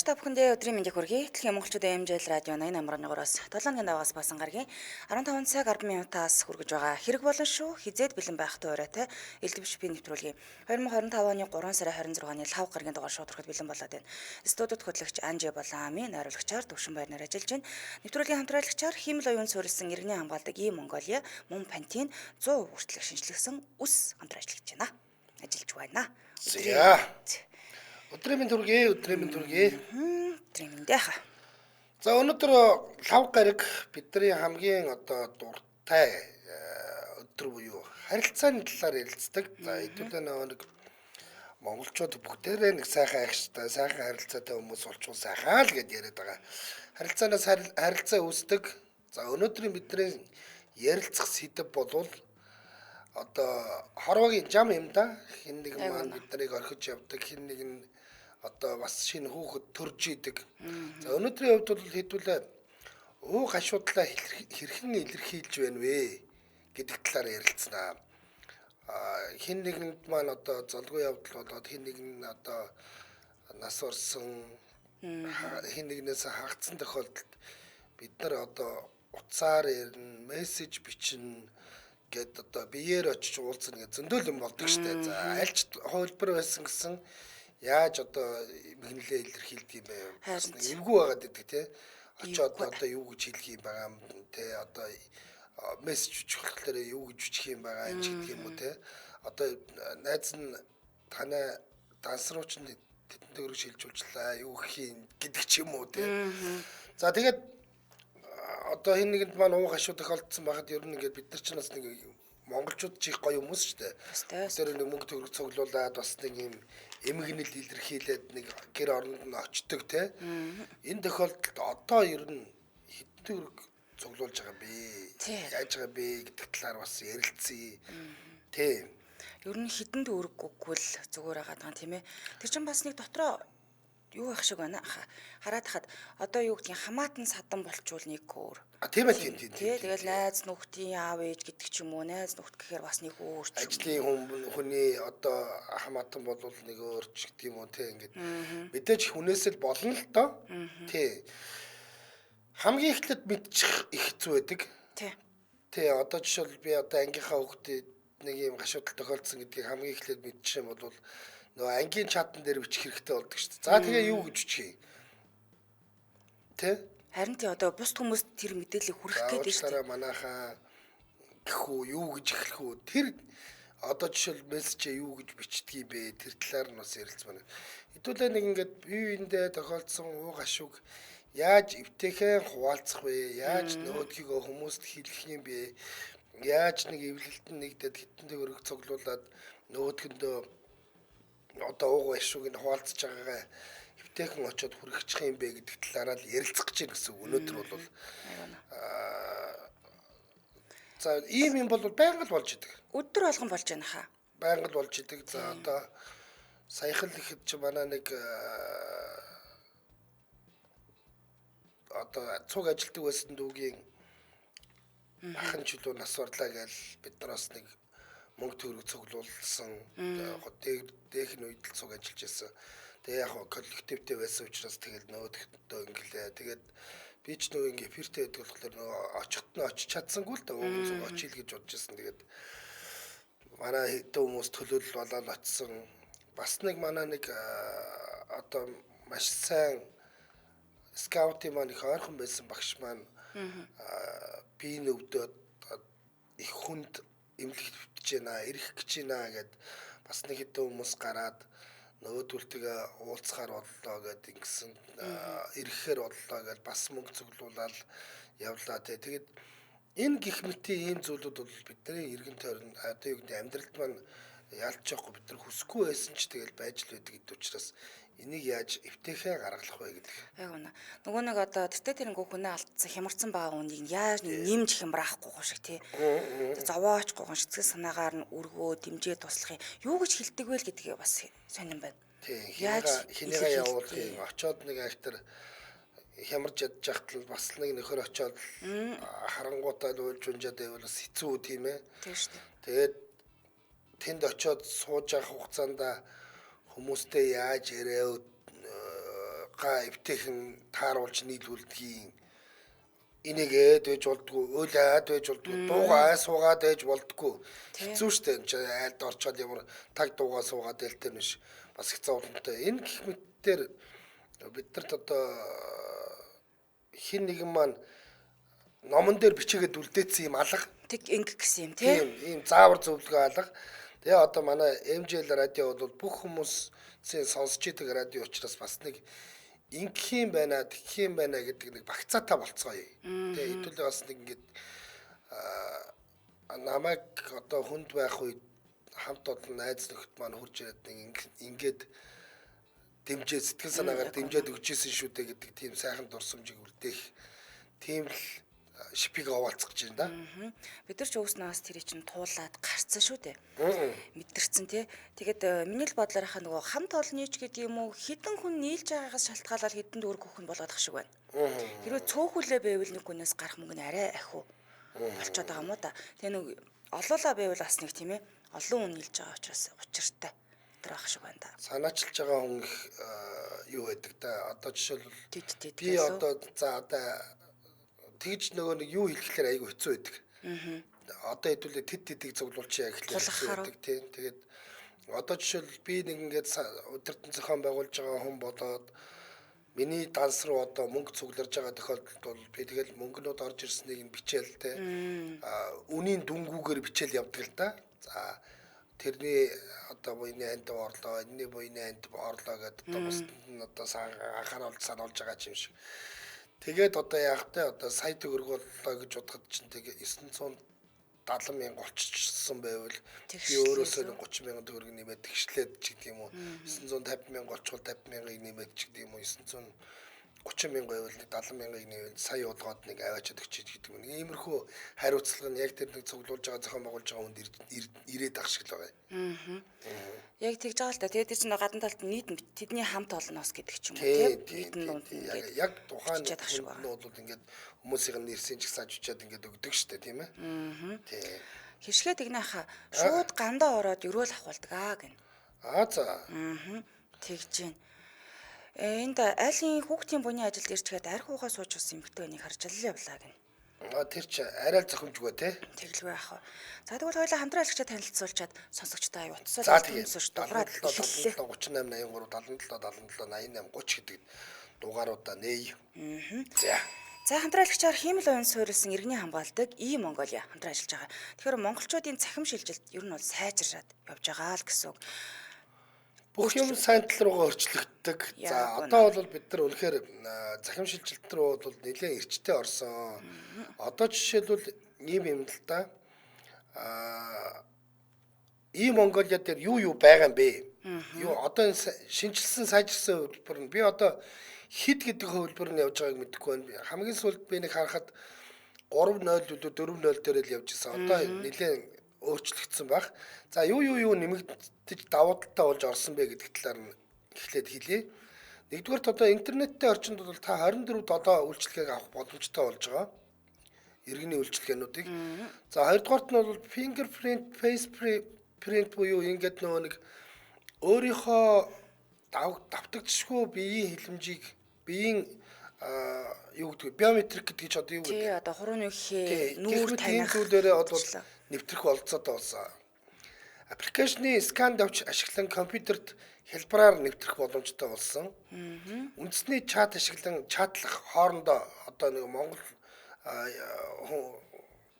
Сонсогч та бүхэндээ өдрийн мэндийг хүргэе. Дэлхийн монголчуудын эмжил радио 88.3-оос 7 даваагаас басан гарагийн 15 цаг 10 минутаас хүргэж байгаа хэрэг болон шүү. Хизээд бэлэн байх туурайтай элдвэш би нэвтрүүлгийн 2025 оны 3 сарын 26-ны лав гарагийн дугаар шууд ороход бэлэн болоод байна. Студид хөтлөгч Анжи Болаами, найруулагчаар Төвшин Баярнаар ажиллаж байна. Нэвтрүүлгийн хамтраалагчаар Химэл оюун суурилсан иргэний хамгаалдаг И Монголиа мөн Пантин 100% хүртэлх шинжилгэсэн ус хамтран ажиллаж байна. Ажиллаж байна. Өдрийн төргий. Өдрийн мэндэ хаа. За өнөөдөр лав гараг бидний хамгийн дуртай өдөр буюу харилцааны талаар ярилцдаг. За хэдүүлээ нэг монголчууд бүгдээрээ нэг сайхан айхштай, сайхан харилцаатай хүмүүс болчихвол сайхан л гэдээ яриад байгаа. Харилцаанаас харилцаа үүсдэг. За өнөөдрийн бидний ярилцах сэдэв болвол хорвогийн зам юм да. Хин нэг маань биднийг орхиж явдаг, хин нэг нь бас шинэ хүүхэд төрж идэг. За өнөөдрийн хувьд бол хэдүүлээ гашуудлаа хэрхэн илэрхийлж байна вэ гэдэг талаар ярилцсанаа. Хин нэгэнд маань золгүй явдал болоод хин нэг нь нас орсон хин нэгнээс хаагцсан тохиолдолд бид нар утсаар ярина, мессеж бичнэ гэд биеэр очиж уулзна гэж зөндөл юм болдог штэ. За альч хувилбар байсан гэсэн яаж мэгнэлээ илэрхийлдэг юм бэ? Бас нэг эвгүй байгаад байдаг тий. Очоод юу гэж хэлэх юм байгаа юм тий. Мессеж бичих болохоор юу гэж бичих юм байгаа юм гэдэг юм уу тий. Найз нь танай дансрууч нь тэдэнд өргөж шилжүүлчлээ юу гэх юм гэдэг ч юм уу тий. За тэгээд хин нэгэнд маань гашуу тохиолдсон байхад ер нь ингээд бид нар ч бас нэг монголчууд чих гоё хүмүүс шүү дээ. Тэр нэг мөнгө төгрөг цуглуулад бас нэг юм эмгэнэл илэрхийлээд нэг гэр оронд нь очдог те. Энэ тохиолдолд ер нь хэдэн төгрөг цуглуулж байгаа бэ? Яаж байгаа бэ гэдэг талаар бас ярилцъя. Тэ. Ер нь хэдэн төгрөг өгвөл зүгээр байгаа даа тийм ээ. Тэр чинь бас нэг дотроо юу их шиг байна. Хараад хахад юу гэдгийг хамаатан садан болчвол нэг өөр. Тийм ээ тийм. Тэгэл найз нөхдийн аав ээж гэдэг ч юм уу, найз нөхд гэхээр бас нэг өөр ч. Ажлын хүний хамаатан болвол нэг өөр ч гэдэг юм уу те ингээд. Мэдээж хүнээс л болно л доо. Тий. Хамгийн эхлээд мэдчих их хэцүү байдаг. Тий. Жишээл би ангийнхаа хүүхдэд нэг юм гашуудлал тохиолдсон гэдгийг хамгийн эхлээд мэдчих юм бол нөгөө ангийн чатан дээр бичих хэрэгтэй болдог шүү дээ. За тэгээ юу гэж бичих юм? Тэ? Харин бус хүмүүс тэр мэдээллийг хүргэх гэдэг шүү дээ. Манайхаа гэхүү юу гэж эхлэх үү? Тэр жишээл мессежээ юу гэж бичдэг юм бэ? Тэр талаар нь бас ярилцмаар. Хэдүүлээ нэг ингээд бие биендээ тохиолдсон гашууг яаж эвтэйхэн хуваалцах вэ? Яаж нөгөөдгийгөө хүмүүст хэлэх юм бэ? Яаж нэг эвлэлтэн нэгдээд хитэн төгрөг цуглуулад нөгөөдгөндөө гашууг нь хуваалцаж байгаагаа эвтэйхэн очиод хүргэх юм бэ гэдэг талаараа л ярилцах гэж байна гэсэн. Өнөөдөр бол за ийм юм бол байнга л болж идэг. Өдөр болгон болж байна хаа. Байнга л болж идэг. За саяхан л ихэд чи манай нэг цуг ажилтдаг байсан дүүгийн ахын чөлөө нас орлаа гэж бид нараас нэг мөнгө төгрөг цуглуулсан. Дэх нь үед л цуг ажиллаж байсан. Тэгээ яг коллективтэй байсан учраас тэгэл нөгөөдөө ингэлээ. Тэгээд би ч нөгөө ингээ эфиртэй байдаг болохоор нөгөө очихт нь очиж чадсангүй л да. Ууган цуг очил гэж бодож байсан. Тэгээд манай хэдэн хүмүүс төлөөлөл болоод очсон. Бас нэг манай нэг маш сайн скаутын маань их ойрхон байсан багш маань би нөвдөд их хүнд эмнэлэгт битэж байна, ирэх гэж байна гэд бас нэг хэдэн хүмүүс гараад нөгөөдөлтөгээ уулзахаар боллоо гэд ингэсэн ирэхээр боллоо гэд бас мөнгө цуглуулаад явлаа те. Тэгээд энэ гих мэтийн ийм зүйлүүд бол бидний иргэн тойрон юу гэдэг амьдралд маань ялж явахгүй бид нар хүсэхгүй байсан ч тэгэл байж л байдаг гэдэг учраас энийг яаж эвтэйхэн гаргалах вэ гэдэг. Яг үнэ. Нөгөө нэг тэртээ тэрэнгүү хүнээ алдсан хямарсан байгаа үнийг яаж нэмж хямраахгүй гоо шиг тий. Зовооч гоо шицгэл санаагаар нь өргөө дэмжээ туслах юу гэж хэлдэг вэ гэдгийг бас сонирн байна. Тий. Хинээгээ явуулах юм. Очоод нэг актер хямарч ядж яхтал бас нэг нөхөр очоод харангуутаа уйлж унжаад байвал бас хэцүү тийм ээ. Тийм шүү дээ. Тэгээд тэнд очоод сууж явах хугацаанд хүмүүстэй яаж яриа га эвтэйхэн тааруулж нийлүүлдгийн энийгээд байж болдгоо, өөлээд байж болдгоо, дуугаа суугаад байж болдгоо. Хэцүү штэ энэ чинь айлд орчоод ямар таг дуугаа суугаад байл тэр биш. Бас хэцүү болонтой. Энэ гэх мэтээр биднэрт одоо хин нэгэн маань номон дээр бичигээд үлдээсэн юм алга. Тэг инг гэсэн юм тий. Ийм заавар зөвлөгөө алга. Тэгээ одоо манай MJL радио бол бүх хүмүүсийн сонсч идэг радио учраас бас нэг ингэх юм байна, тэгэх юм байна гэдэг нэг багцаатай болцгоё. Тэгээ хэдүүлээ бас нэг ингэж намайг одоо хүнд байх үед хамт олон найз нөхд маань хурж ирээд нэг ингээд дэмжээ сэтгэл санаагаар дэмжээд өгчээсэн шүү дээ гэдэг тийм сайхан дурсамжийг үлдээх тийм л шипиг овоолцох гэж байна да. Бид нар ч өөснөөс тэрийг чинь туулаад гарцсан шүү дээ. Мэдэрсэн тий. Тэгээд миний л бодлоорынхаа нөгөө хамт олон нийж гэдэг юм уу хідэн хүн нийлж байгаагаас шалтгаалаад хідэн дүүрэг хөх нь болоод ах шиг байна. Хэрвээ цөөхөлөө байвал нэг хүнээс гарах мөнгө нь арай ахиу болчиход байгаа юм уу да. Тэгээ нэг олоолаа байвал бас нэг тийм ээ олон хүн нийлж байгаа учраас учиртай тэр ах шиг байна да. Санаачилж байгаа хүн юу байдаг да. Одоо жишээлбэл би одоо за одоо тэгж нөгөө нэг юу хэлэхээр айгүй хэцүү байдаг. Одоо хэдүүлээ тэдийг цуглуулчих яг хэлэхээр хэцүү байдаг тийм. Тэгээд одоо жишээл би нэг ингээд удирдан зохион байгуулж байгаа хүн болоод миний данс руу одоо мөнгө цугларж байгаа тохиолдолд бол би тэгэл мөнгөнүүд орж ирснийг нь бичээл те. Үнийн дүнгүүгээр бичээл явдаг л да. За тэрний одоо буйны анд орлоо, энэний буйны анд орлоо гэдэг одоо бусд нь одоо анхааруулж сануулж байгаа юм шиг. Тэгээд одоо яах вэ? Одоо сая төгрөг боллоо гэж бодоход чинь тэгээ 970 мянга олччихсан байвал би өөрөөсөө 30 мянган төгрөг нэмээд тэгшлээд ч гэдэг юм уу. 950 мянга олчвол 50 мянгаыг нэмээд ч гэдэг юм уу. 930 мянга байвал 70 мянгаыг нэмээд сая удаад нэг аваачаад өгчиж гэдэг юм. Иймэрхүү хариуцлага нь яг тэр нэг цуглуулж байгаа зохион байгуулж байгаа хүнд ирээд ах шиг л байгаа. Яг тэгж байгаа л да. Тэгээд чинь гадна талд нийт тэдний хамт олноос гэдэг ч юм уу тийм. Нийтэн дунд ингээд яг тухайн нь бол ингээд хүмүүсийн нэрсийн чагсааж учаад ингээд өгдөг штэ тийм ээ. Тийм. Хишгээ тэгнийхаа шууд гандаа ороод өрөөл авахулдаг аа гин. За. Тэгж гин. Энд айлын хүүхдийн бүний ажилд ирчгээд арх уугаа сууж ус эмхтэй өнийг харж л явлаа гин. Тэр чи арай л зохимжгүй те. Тэглгүй яах вэ? За тэгвэл хоёулаа хамтран ажиллагчаа танилцуулчаад сонсогчтой аюу утсаа сонсож дуурайд 38 83 77 77 88 30 гэдэг дугааруудаа нээе. За. За хамтран ажиллагчаар хиймэл оюун суурилсан иргэний хамгаалдаг Монголиа хамтран ажиллаж байгаа. Тэгэхээр монголчуудын цахим шилжилт ер нь бол сайжраад явж байгаа л гэсэн үг. Бүх юм сайн тал руугаа өөрчлөгддөг. За одоо бол бид нар үнэхээр захим шилжилт рүү бол нэлээд эрчтэй орсон. Одоо жишээлбэл ийм юм л да. Монголиа дээр юу байгаа юм бэ? Юу одоо шинжилсэн сайжирсан хөтөлбөр нь би одоо хид гэдэг хөтөлбөр нь явж байгааг мэдэхгүй байна. Хамгийн сүүлд би нэг харахад 3.0 4.0 дээр л явж исэн. Одоо нэлээд өөрчлөгдсөн баг. За юу нэмэгдэж давуу талтай болж орсон бэ гэдэг талаар нь эхлээд хэлье. Нэгдүгээрт одоо интернеттэй орчинд бол та 24/7 үйлчилгээг авах боломжтой болж байгаа. Иргэний үйлчилгээнүүдийг. За хоёрдугаарт нь бол fingerprint, face print буюу ингээд нөгөө нэг өөрийнхөө давтагдчихгүй биеийн хилэмжийг биеийн юу гэдэг биометрик гэдэг ч одоо юу гэдэг. Тий одоо хурууны үхээ нүүр таних зүйлээрээ бол нэвтрэх болцоотой болсон. Аппликейшны сканд авч ашиглан компьютерт хялбараар нэвтрэх боломжтой болсон. Үндэсний чат ашиглан чатлах хоорондоо одоо нэг Монгол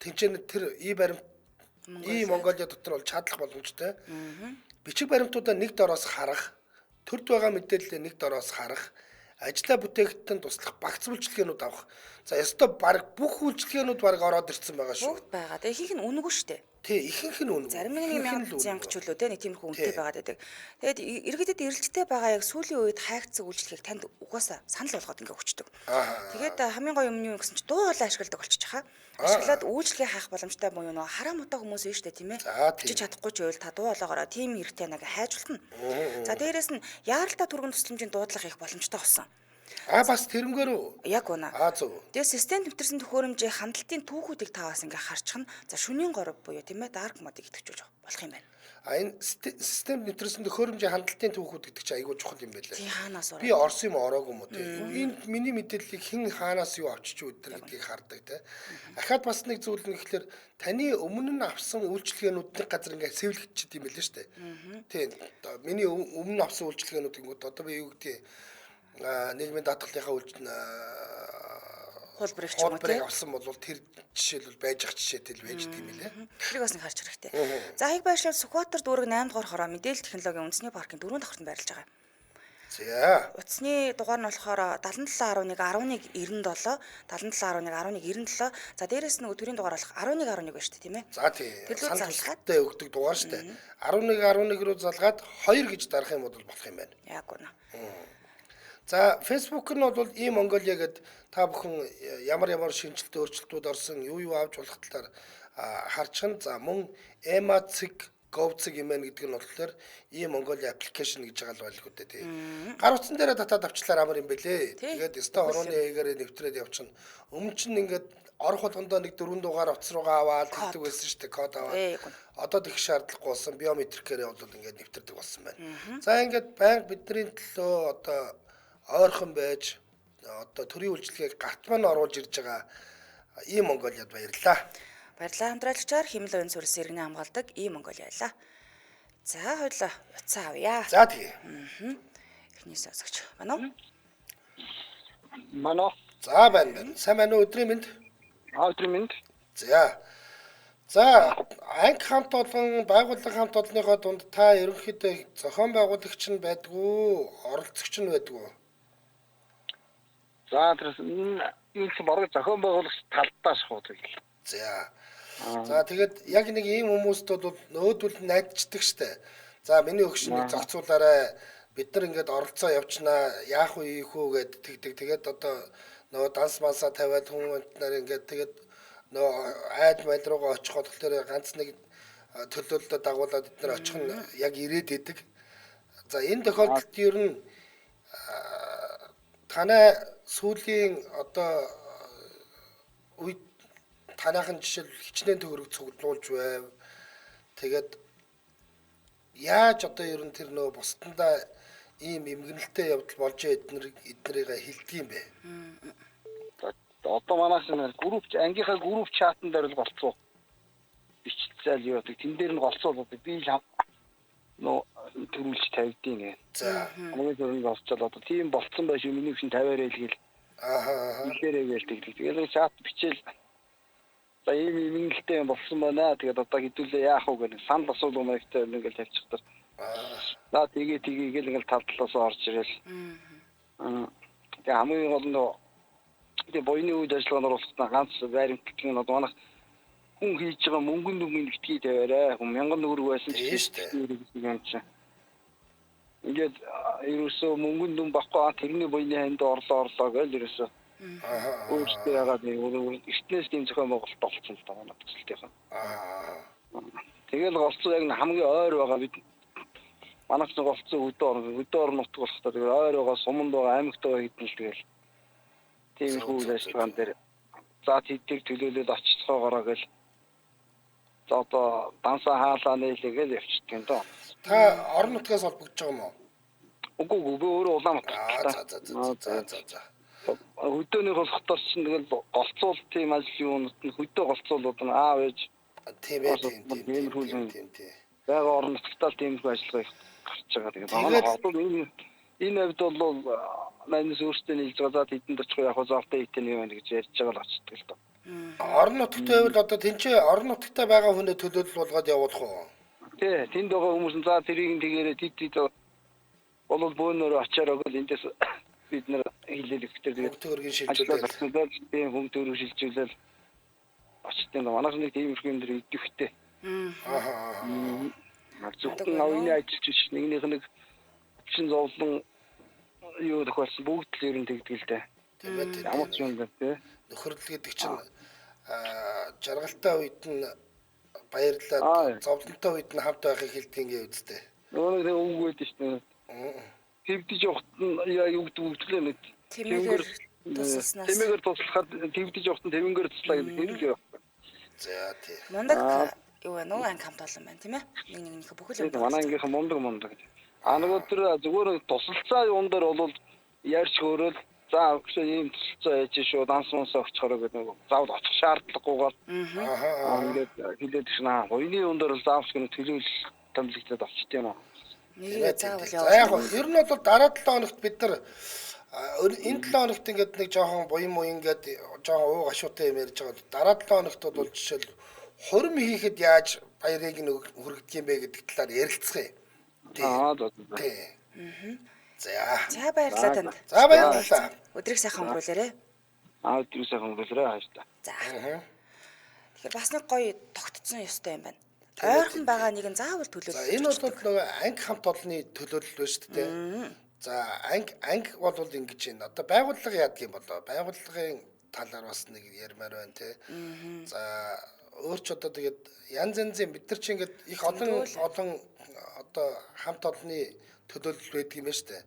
тэнцэнэ тэр баримт Монголиа дотор бол чатлах боломжтой. Бичиг баримтуудаа нэг дороос харах, төрд байгаа мэдээллээ нэг дороос харах, ажлаа бүтээхтэн туслах багц үйлчилгээнүүд авах. За ёстой баг бүх үйлчилгээнүүд баг ороод ирсэн байгаа шүү. Бүгд байгаа. Тэгээ ихэнх нь үнэгүй шүү дээ. Тий, ихэнх нь үнэгүй. Зарим нэг 1000 ч үлээ те нэг тиймэрхүү үнэтэй байгаад байдаг. Тэгээд иргэдэд эрэлттэй байгаа яг сүүлийн үед хайгцсан үйлчлэгийг танд угаасаа санал болгоод ингээ өгчдөг. Тэгээд хамгийн гоё юм юу гэсэн чи дуу хоолой ашигладаг болчих чаха. Ашиглаад үйлчлэгээ хаах боломжтой буюу нөгөө хараа мутаа хүмүүс нь шүү дээ тийм ээ. Бичиж чадахгүй ч байвал та дуу хоолойгоороо тийм хэрэгтэй нэг хайжултна. За дээрэс нь яаралтай түргэн тусламжийн дуудлага их боломжтой болсон. Бас тэрнгээр Яг үнэ. зөв. Тэгээ систем төвтөрсөн төхөөрөмжийн хандлтын түүхүүдийг та бас ингээ харчих нь за шөнийн горов буюу тийм ээ dark mode-ыг идэвхжүүлж болох юм байна. Энэ систем нэвтрсэн төхөөрөмжийн хандлтын түүхүүд гэдэг чинь айгүй чухал юм байлаа. Тий хаанаас Би орсон юм ороогүй юм уу тийм. Энд миний мэдээллийг хэн хаанаас юу авчиж өдр гэдгийг хардаг тийм. Ахаад бас нэг зүйл нь гэхэлэр таны өмнө нь авсан үйлчлэгээнүүдийн газар ингээд сэвлэгдчихэд юм байлаа шүү дээ. Тийм. Миний өмнө авсан үйлчлэгээнүүд ингүүд одоо би юу гэдэг нийгмийн даатгалынхаа хуулбарыг ч юм уу тийм авсан бол тэр жишээлбэл байж ах жишээтэй л байж идэг юм лээ. тэрийг бас нэг харж хэрэгтэй. За хаяг байршлал Сүхбаатар дүүрэг 8 дугаар хороо мэдээлэл технологийн үндэсний паркын 4 давхрт байрлаж байгаа. За. Утасны дугаар нь болохоор 7711 1197 7711 1197. За дээрэс нь өдрийн дугаар болох 1111 байна шүү дээ тийм ээ. За тий. Тэрлүү залгаад өгдөг дугаар шүү дээ. 11 руу залгаад 2 гэж дарах юм бол болох юм байна. Яг үнэ. За Facebook нь бол Mongolia гэдэг та бүхэн ямар шинжилт өөрчлөлтүүд орсон юу авч болох талаар харчихна. За мөн EMA.gov.cg юм гэдэг нь болохоор Mongolia application гэж байгаа л байлгүй дээ тий. Гар утсан дээр татаад авчлаар амар юм бэлээ. Тэгээд өстой орооны ээгээр нэвтрээд явчихна. Өмнө чинь ингээд орох болгондоо нэг 4 дугаар утас руугаа аваад хэлдэг байсан шүү дээ. Код аваад. Одоо тэгэх шаардлагагүй болсон. Биометрикээр бол ингээд нэвтрдэг болсон байна. За ингээд байнга бидний төлөө одоо ойрхон байж одоо төрийн үйлчлэгийг гарт маань оруулж ирж байгаа Mongolia-д баярлалаа. Баярлалаа хамтраалагчаар хэмнэл уян суурьс иргэний хамгаалдаг Mongolia байлаа. За хоёлаа уцаа авъя. За тэгээ. Эхний сонсогч байна уу? Манай. За байна. Сайн байна уу өдрийн мэнд? Өдрийн мэнд. За анги хамт олон байгууллага хамт олонныхоо дунд та ерөнхийдөө зохион байгуулагч нь байдгүй, оролцогч нь байдгүй. За тэрс энэ бараг зохион байгуулагч талдаа шахуулдаг. За тэгээд яг нэг ийм хүмүүст бол нөөдөл найдчихдаг штэ. За миний өгшнийг зохицуулаарай. Бид нар ингээд оролцоо явчнаа. Яах вэ ийх үү гэд тэгдэг. Тэгээд одоо нөгөө данс мансаа тавиад хүмүүс нар ингээд тэгээд нөгөө айд мал руугаа очих болохоор ганц нэг төлөөлөлтөд дагуулад бид нар очих нь яг ирээд идэг. За энэ тохиолдолд ер нь танай сүүлийн одоо үед танайхан жишээл хичнээн төгрөг цуглуулж байв. Тэгээд яаж одоо ер нь тэр нөгөө бусдандаа ийм эмгэнэлтэй явдал болж эднэрийг хилдэг юм бэ? Одоо манайх групп ангийнхаа групп чатан дээр л голцоо биччихэл юу гэдэг. Тэн дээр нь голцоолоод би л төрүүлж тавьдیں۔ За. Хамгийн түрүүнд болцоод одоо тийм болцсон байж миний хүн 50-аар хэлгээл. Ихээрээ гэлдэг. Тэгээд чат бичээл. За ийм эмгэнэлтэй болсон байна. Тэгээд одоо хэдүүлээ яах вэ гэх санал асуулга маягтай ингээл тавьчихдаг. За тэгээ гэл ингээл тал талаас орж ирэл. Тэгээ хамгийн гол нь тэгээ боёны үед ажиллагаанаар болсон ганц байрын гэх нь одоо манайх хүн хийж байгаа мөнгөн дүнгийн битгий тавиарай. Хүн 1000 төгрөг байсан ч ингээд ерөөсөө мөнгөн дүн баггүй тэрний боёны ханд орлоо гэж ерөөсөө өөртөө ягаад нэг эртнээс тийм зохион байгуулалт болсон л даа манай бүсэлтийнхэн. Тэгэл голцоо яг хамгийн ойр байгаа бид манайх нэг голцоо өдөө орнот болохтой тэгэл ойр байгаа суманд байгаа аймагт байгаа хэдэн л тэгэл тийм хүү ажиллагаан дээр за тэдийг төлөөлөд очихгоогоо гэл за одоо дансаа хаалаа нээлгээл явчихдаг юм доо. Та орон нутгаас холбогдож байгаа юм уу? Үгүй би өөрөө Улаанбаатар. За. Хөдөөний болохдоор чинь тэгэл голцуул тийм ажил юунууд нь хөдөө голцуулууд нь аав ээж тийм. Бага орон нутгатаа тийм их ажиллагаа гарч байгаа. Тэгээд энэ хувьд бол манайс өөрсдөө нийлж байгаа тэдэнд очих яг заавтай хийх юм байна гэж ярьж байгаа л очдөг л доо. Орон нутгтай байвал одоо тэнцээ орон нутгтай байгаа хүнээ төлөөлөл болгоод явуулах уу? Тий, тэнд байгаа хүмүүс нь за тэрийг тэгээрээ тэд бол бөөнөр очиараа гэл эндээс бид нэр хэлэл ихтэй тэгээд төгрөгийн шилжүүлэл тийм хүн төгрөг шилжүүлэл очтын манайх нэг тийм их юм дэр идэвхтэй. Зөвхөн авины ажилч нэгнийх нэг чин зовлон юу тохиолсон бүгд л ер нь тэгдэг л дээ. Тийм. Ямар ч юм дээ. Нөхөрлөл гэдэг чинь жаргалтай үед нь баярлаад зовлонтой үед нь хамт байхыг хэлдэг юм үстэй. Нөгөө нэг үг өгдөө шүү дээ. Хэвдэж явахт нь юу гэдэг үгдлээ нэг. Тэмээгээр тусалснаас. Тэмээгээр туслахад твдэж явахтан тэмээгээр туслаа гэдэг хэлээ байна. За тий. Мундаг юу вэ? Нөө анги хамт олон байна тийм ээ. Нэг бүхэл юм. Манай ангийнхан мундаг. Нөгөө тэр зүгээр тусалцаа юун дээр бол ярьж хөөрөл за өгшөө ийм тусалцаа яж шүү данс монс өгчхөрөө гэдэг нэг заавал очих шаардлагагүйгээр ингээд хэлээд шнаа хоёрын юун дээр л заавал гэнэ төлөөл томлогдоод очтой юм аа. Нэг заавал За яг ер нь бол дараа 7 хоногт бид нар энэ 7 хоногт ингээд нэг жоохон буян ингээд жоохон ууг ашуутай юм ярьж байгаа. Дараа 7 хоногт бол жишээл хурим хийхэд яаж баярыг нь хүргдэг юм бэ гэдэг талаар ярилцгаая. Тий. За баярлалаа танд. За баярлалаа. Өдрийг сайхан өнгөрүүлээрэй. Өдрийг сайхан өнгөрүүлээрэй хааш та. За. Тэгэхээр бас нэг гоё тогтцсон ёстой юм байна. Ойрхон байгаа нэг нь заавал төлөөлөл. За энэ бол нөгөө анги хамт олонны төлөөлөл байна шүү дээ. За анги бол ингэж байна. Одоо байгууллага яадаг юм болоо. Байгууллагын талаар бас нэг ярмаар байна те. За өөрч одоо тэгээд янз янзын бид нар чи ингээд их олон одоо хамт олонны төлөөлөл байдаг юм байна шүү дээ.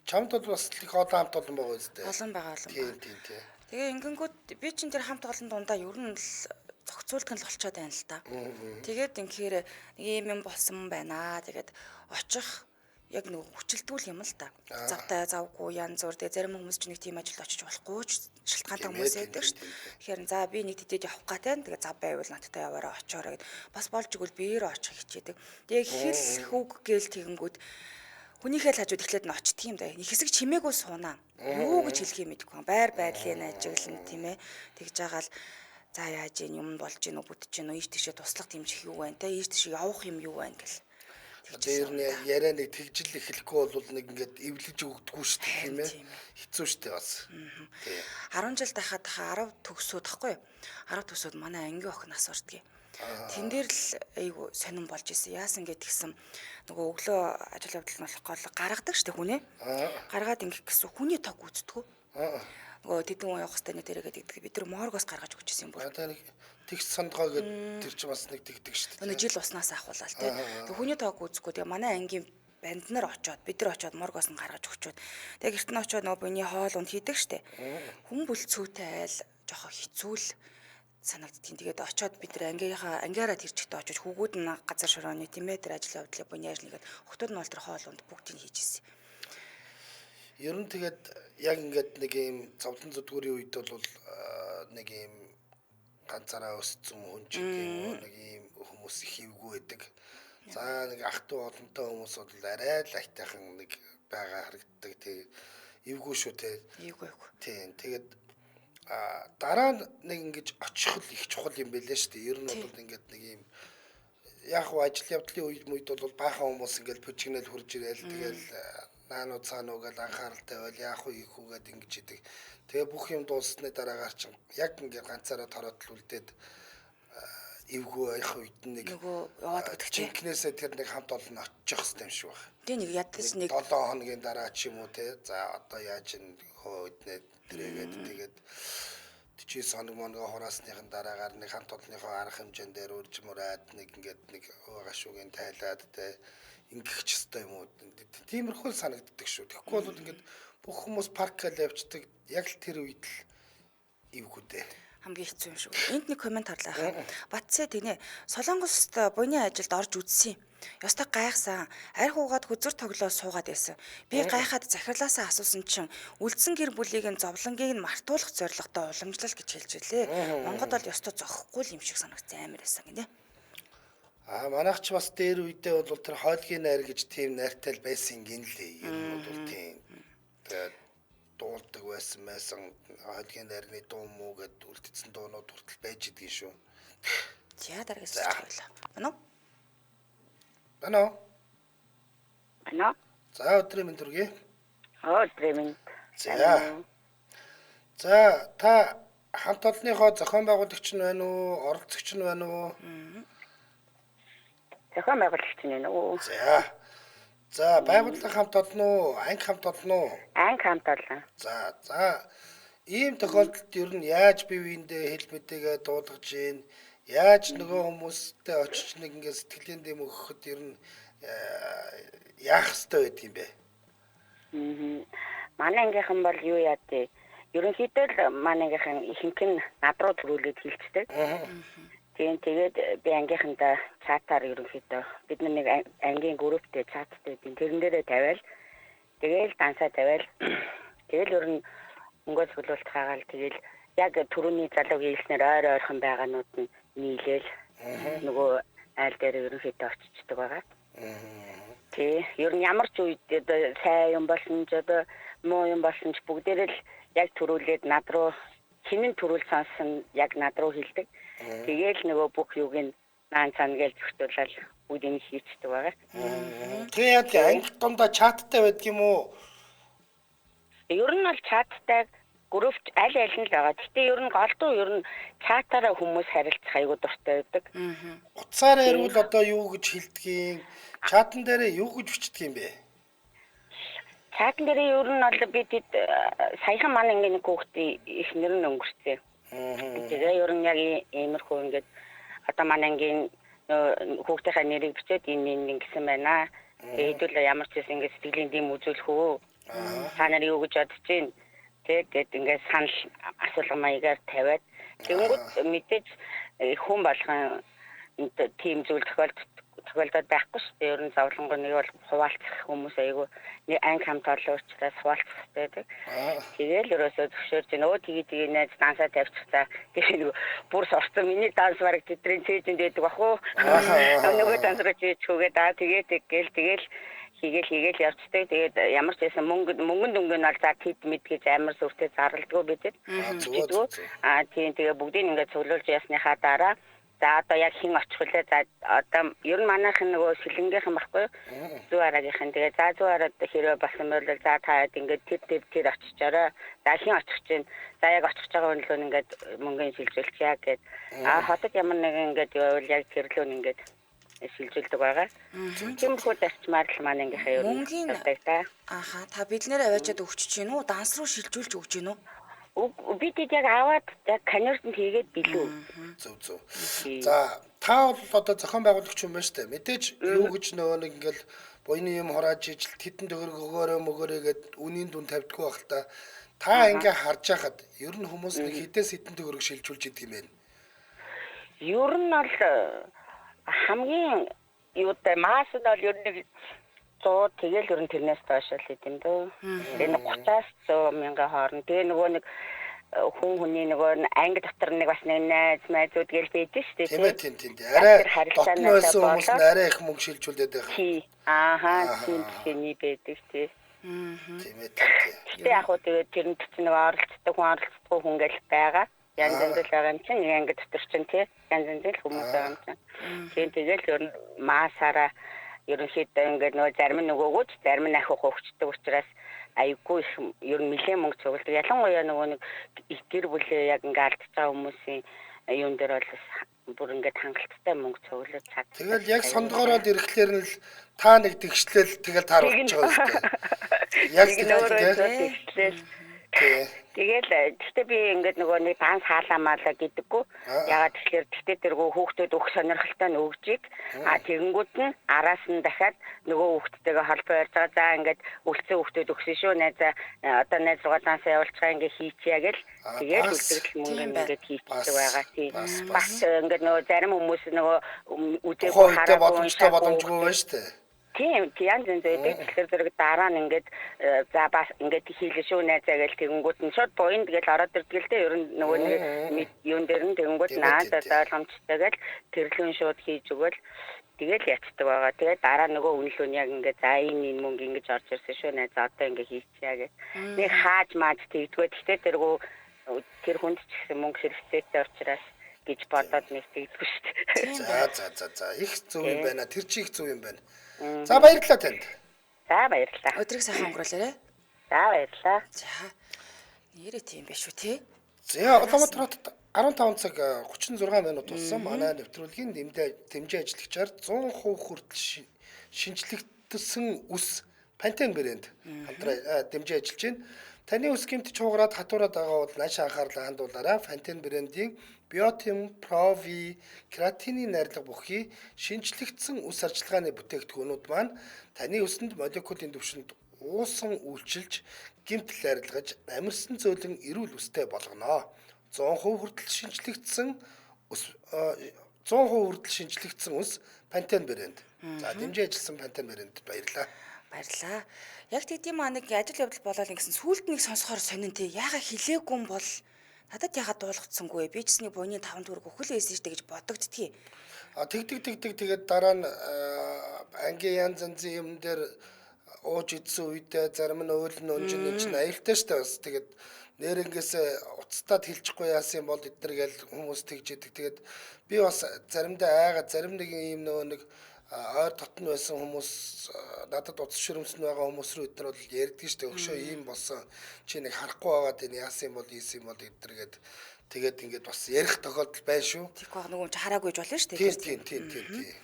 Чамд бол бас их олон хамт олон байгаа үстэй. Олон байгаа. Тийм. Тэгээ ингэнгүүт би чинь тэр хамт олон дундаа ер нь л зохицуулдаг нь л болчиход байна л та. Тэгээд инхээр нэг юм болсон байна. Тэгээд очих яг нэг хүчилдүүл юм л та. Завтай завгүй янз бүр тэгээ зарим хүмүүс ч нэг тийм ажилд очиж болохгүй ч шалтгаантай хүмүүс байдаг шүү дээ. Тэгэхээр за би нэг тэтэд явах гатаа тэгээ зав байвал надтай яваараа очоорой гэд бас болж игэл биеэр очих хичээдэг. Тэгээ хэл хүүг гээл тэгэнгүүт хүнийхээ л хажууд эхлээд нь очдөг юм да. Нэг хэсэг чимээгүй суунаа. Юу гэж хэлхий мэдэхгүй. Байр байдлын ажиглан тийм ээ. Тэгж байгаа л за яаж юм болж гинөө бүтэж гинөө ийш тийшээ туслах дэмжих юу байна те ийш тийшээ явах юм юу байна гэл. Тэр нь яриа нэг тэгжил эхлэхгүй бол нэг ингээд эвлэж өгдөггүй шүү дээ тийм ээ. Хэцүү шүү дээ бас. 10 жил тахад 10 төгсөөд тахгүй юу? 10 төгсөөд манай ангийн охин нас урдгийг. Тэн дээр л айгу сонирн болж исэн. Яасан гэдгийгсэн нөгөө өглөө ажил явдал нь болох гол гаргадаг штэ хүнээ. Гаргаад ингэх гэсэн хүний тог үздэг. Нөгөө тэдэн уу явах хэвээр нэ тэрэг гэдэг. Бид нар моргоос гаргаж өгч ирсэн юм бүр. Одоо нэг тэгс сондгоо гэдэг тэр чинь бас нэг тэгдэг штэ. Нөгөө жил уснаас ахуулаад те. Тэг хүний тог үзэхгүй. Тэгээ манай ангийн банд нар очоод бид нар очоод моргоос нь гаргаж өгчөөд. Тэгээ гэрт нь очоод нөгөө буйны хоол унд хийдэг штэ. Хүн бүлцүүтэй айл жоохон хэцүүл санагдтiin. Тэгээд очоод бид нар ангиараа тэр чигтээ очиж хүүгүүд нь газар шорооны тийм ээ тэр ажил явдлыг буйны ажлыгээд хүүхдүүд нь бол тэр хоол унд бүгдийг хийж ирсэн. Ер нь тэгээд яг ингээд нэг юм зовлон зүдгүүрийн үед бол нэг юм ганцаараа өссөн хүн ч юм нэг юм хүмүүс их хөвгүү байдаг. За нэг ах トゥ олонтой хүмүүс бол арай л айтайхан нэг байгаа харагддаг. Тэгээд эвгүй шүү те. Эвгүй. Тийм. Тэгээд дараа нэг ингэж очих л их чухал юм байлээ шүү дээ. Ер нь бол ингээд нэг юм яг хуу ажил явдлын үед бол баахан хүмүүс ингээд пүчгнэл хурж ирээл тэгэл наануу цаануу гэл анхааралтай байл яах вэ хүүгээд ингэж идэг. Тэгээ бүх юм дууссаны дараагаар чинь яг ингээд ганцаараа тороод л үлдээд эвгүй байх үед нэг яваад гэдэг чинь чинкнээсээ тэр нэг хамт олон очих хэрэгтэй юм шиг байна. Тэгээ нэг ядаж нэг 7 хоногийн дараа ч юм уу те. За одоо яаж ин хөөднээ тэрээгээд тэгээд 40 хоног монгоо хураасныхын дараагаар нэг хамт олонныхоо арга хэмжээндээр үрж мураад нэг ингээд нэг гашуугийн тайлаад те ингэх ч ёстой юм уу. Тиймэрхүү санагддаг шүү. Тэгэхгүй бол ингээд бүх хүмүүс парк л явцдаг. Яг л тэр үед л эвгүй дээ. Хамгийн хэцүү юм шүү. Энд нэг комент харлаа хаа. Батцээ тэнэ Солонгост буйны ажилд орж үзсэн. Ёстой гайхсан. Арх уугаад хүзэр тоглоо суугаад байсан. Би гайхаад захирлаасаа асуусан чинь үлдсэн гэр бүлийг нь зовлонгийг нь мартуулах зорилготой уламжлал гэж хэлж байлээ. Монгод бол ёстой зохихгүй юм шиг санагдсан амар байсан гинэ. Манайх ч бас дээр үедээ бол тэр хойлгийн найр гэж тийм найртай л байсан гин лээ. Ер нь бол тийм. Тэгээд дуулдаг байсан хойлгийн найрны дуу муу гэд үлдсэн дуунууд хүртэл байж идэгэн шүү. За дараагаас ойлаа. Бано. Ано. За өдрийн мэнд хүргэе. Өдрийн мэнд. За та хамт олонныхоо зохион байгуулагч нь байна уу? Оролцогч нь байна уу? Зохион байгуулагч нь байна уу? За байгууллага хамт олон уу? Анги хамт олон уу? Анги хамт олон. За ийм тохиолдолд ер нь яаж бие биендээ хэл мэдээгээ дуулгаж ийн? Яаж нөгөө хүмүүстэй очиж нэг ингэ сэтгэлийн дэм өгөхөд ер нь яах ёстой байдаг юм бэ? Манай ангийнхан бол юу яа тий. Ерөнхийдөө л манай ангийнхан ихэнх нь над руу төрүүлээд хилцдэг. Тэгээд би ангийнхандаа чатаар ерөнхийдөө бид нэг ангийн групптэй чаттай тийм тэрэн дээрээ тавиал тэгэл дансаа тавиал тэгэл ер нь өнгөө цуглуулт хаагаал тэгэл яг түрүүний залууг хэлснээр ойрхон байгаанууд нь нийлээл нөгөө айл дээр ерөнхийдөө очичдаг байгаа. Тий ер нь ямар ч үед сайн юм болсон ч одоо муу юм болсон ч бүгдээр л яг төрүүлээд над руу хинэн төрүүл сонсон яг над руу хэлдэг. Тэгээл нөгөө бүх юуг нь наан цаана гэж зөвхтүүлэл бүгдийг хийчихдэг байгаа. Тэгээд анги дундаа чаттай байдаг юм уу? Ер нь бол чаттай групп аль аль нь л байгаа. Гэтэ ер нь голдуу ер нь чатаараа хүмүүс харилцах аягүй дуртай байдаг. Утсаар ярил одоо юу гэж хэлдгийг, чатан дээрээ юу гэж бичдэг юм бэ? Чатан дээр ер нь бол бид саяхан манай ингээд нэг хүүхдээ их нэр нь өнгөрцөө. Тэгээ ер нь яг иймэрхүү ингээд одоо манай ангийн хүүхдийнхээ нэрийг бичээд энэ гэсэн байна. Тэгээд хэдүүл ямар ч зүйл ингээд сэтгэлийн дэм үзүүлэх үү? Та нар юу гэж бодож байна? Тэгээд ингээд санал асуулга маягаар тавиад тэгэнгүүт мэдээж хүн болгон тийм зүйл тохиолдоод байхгүй шүү дээ. Ер нь зовлонгоо нэг бол хуваалцах хүмүүс айгүй нэг анги хамт олон учраас хуваалцах хэрэгтэй. Тэгээл ерөөсөө зөвшөөрж нөө тэгээ найз дансаа тавьчихлаа. Тэгээ нэг бүр сурсан миний данс бараг тэдрийн цээжинд байдаг бах уу. Нөгөө данс руу чийчхүүгээ тэгэл хийгээл явцдаг. Тэгээд ямар ч байсан мөнгөнд өнгө нь бол за тэд мэд гэж амар сүртэй зарлдгоо бидэд. Тийм тэгээ бүгдийг ингээд цуглуулж ясныхаа дараа за одоо яг хин очих үлээ. За одоо ер нь манайхан нөгөө сэлэнгийнхэн баггүй юу? Зүү араагийнхэн. Тэгээ за зүү араад хэрэг болсон бол за таад ингээд тэр очичоорой. За хин очих чинь. За яг очих байгаа үнэлөө ингээд мөнгөний шилжүүлчихье гэд. Хотод ямар нэгэн ингээд явал яг тэрлөө ингээд шилжүүлдэг байгаа. Тиймэрхүү зарчмаар л манай ангийнхаа ер нь тавьдаг та. Та биднэр аваачаад өгч чинь үү? Данс руу шилжүүлж өгч чинь үү? Бид яг аваад яг каньерсанд хийгээд билүү. Зөв. За та бол одоо зохион байгуулагч юм байна шүү дээ. Мэдээж юу гэж нөгөө нэг ингээл буйны юм хурааж ижил тедэн төгрөг өгөөрэй гэд үнийн дүн тавьдггүй байх л та. Та ингээ харж байхад ер нь хүмүүс нэг хэдээс хэдэн төгрөг шилжүүлж идэг юм бэ? Ер нь бол хамгийн юутай мас нь бол ер нь 100 тэгэл ер нь тэрнээс доош л идэм дөө. Тэгээ 30-аас 100 мянган хооронд. Тэгээ нөгөө нэг хүний нөгөө анги дотор нэг бас нэг найзууд гээл байдаг шүү дээ. Тийм. Арай дотн байсан хүмүүс нь арай их мөнгө шилжүүлээд байх. Тийм байдаг тий. Тийм. Гэтэ яг хөө тэгээ тэрэнд чинь нэг оролцдог хүн гээл байгаа. Янз янз л байгаа юм чинь нэг анги дотор чинь тий. Янз янз л хүмүүс байгаа юм чинь. Тийм тэгэл ер нь масаараа ерөнхийдөө ингээд нөгөө зарим нь нөгөөгөөч зарим нь ахих хөвчдөг учраас аюулгүй их ер нь нэлээд мөнгө цугладаг. Ялангуяа нөгөө нэг гэр бүлээ яг ингээд алдчихж байгаа хүмүүсийн юун дээр бол бүр ингээд хангалттай мөнгө цуглаж чад. Тэгэл яг сондгоороод ирэхлээр нь л та нэг тэгшлэл тэгэл тааруулж байгаа юм дээ. Яг тэгшлэл. Тэгэл гэхдээ би ингээд нөгөө нэг данс хаалаамаалаа гэдэггүй. Ягаад тэгэхээр тэгтээ тэргөө хүүхдүүд өгөх сонирхолтой нь өгжийг тэгэнгүүт нь араас нь дахиад нөгөө хүүхдтэйгээ холбоо ярьж байгаа. За ингээд үлцэн хүүхдүүд өгсөн шүү. Найзаа одоо найз руугаа дансаа явуулчихаа ингээд хийчихье гэл тэгээд үлдэгдэл мөнгө ингээд хийчихдэг байгаа. Тийм. Бас ингээд нөгөө зарим хүмүүс нөгөө үдээгүй хараагүй боломжгүй байна шүү дээ. Тийм янз янз байдаг. Тэгэхээр зэрэг дараа нь ингээд за бас ингээд хийлээ шүү найзаа гэл тэгэнгүүт нь шууд буйн тэгэл ороод ирдэг л дээ. Ер нь нөгөө нэг юун дээр нь тэгэнгүүт наадад ойлгомжтойгэл тэрлүүн шууд хийж өгөөл тэгэл ячдаг байгаа. Тэгээд дараа нөгөө үнэлүүн яг ингээд за энэ мөнгө ингэж орж ирсэн шүү найзаа одоо ингээд хийчихье гэх. Нэг хааж мааж тэгдгөө. Гэхдээ тэр хүнд ч гэсэн мөнгө хэрэгцээтэй учраас гэж бодоод нэг тэгдэггүй шүү дээ. За их зөв юм байна. Тэр чи их зөв юм байна. За баярлалаа танд. За баярлалаа. Өдрийг сайхан өнгөрүүлээрэй. За баярлалаа. За нэрээ тийм биш үү те? За Улаанбаатарт 15 цаг 36 минут болсон. Манай нэвтрүүлгийн дэмжээ ажиллагчаар 100% хүртэл шинжлэгдсэн ус Pantene брэнд хамтран дэмжээ ажиллаж байна. Таны ус гэмт чуугараад хатуураад байгаа бол нааш анхаарлаа хандуулаарай. Pantene брэндийн Biotin Pro V кератины найрлага бүхий шинжлэгдсэн ус арчилгааны бүтээгдэхүүнүүд маань таны усанд молекулын түвшинд уусан үйлчилж гэмтэл арилгаж амьдсан зөөлөн эрүүл өстэй болгоно. 100% хүртэл шинжлэгдсэн 100% хүртэл шинжлэгдсэн ус Pantene брэнд. За дэмжиж ажилласан Pantene брэнд баярлалаа. Баярлаа. Яг тийм нэг ажил явдал болоод ингэсэн сүулт нэг сонсохоор сонин тий. Яага хилээгүй юм бол надад ягаад дуулгацсангүй. Би ч нэг буйны 5 төгрөг өгөх байсан шүү дээ гэж бодогдтгий. Тэгээд дараа нь ангийн янз янзын юм дээр ууж идсэн үедээ зарим нь уйл нь унжин чинь аюултай шүү дээ бас. Тэгээд нэрнгээс уцтаад хэлчихгүй яасан бол эднэр гээл хүмүүс тэгж идэг. Тэгээд би бас заримдаа айгаад зарим нэг юм нэг ойр дотн байсан хүмүүс надад уцс шүрмсэн байгаа хүмүүс рүү эднэр бол ярьдаг шүү дээ. Өгшөө ийм болсон чи нэг харахгүй байгаад энэ яасан бол ийсэн бол эднэргээд тэгээд ингээд бас ярих тохиолдол байна шүү. Тэгэх нөгөө чи хараагүй гэж болно шүү дээ. Тийм.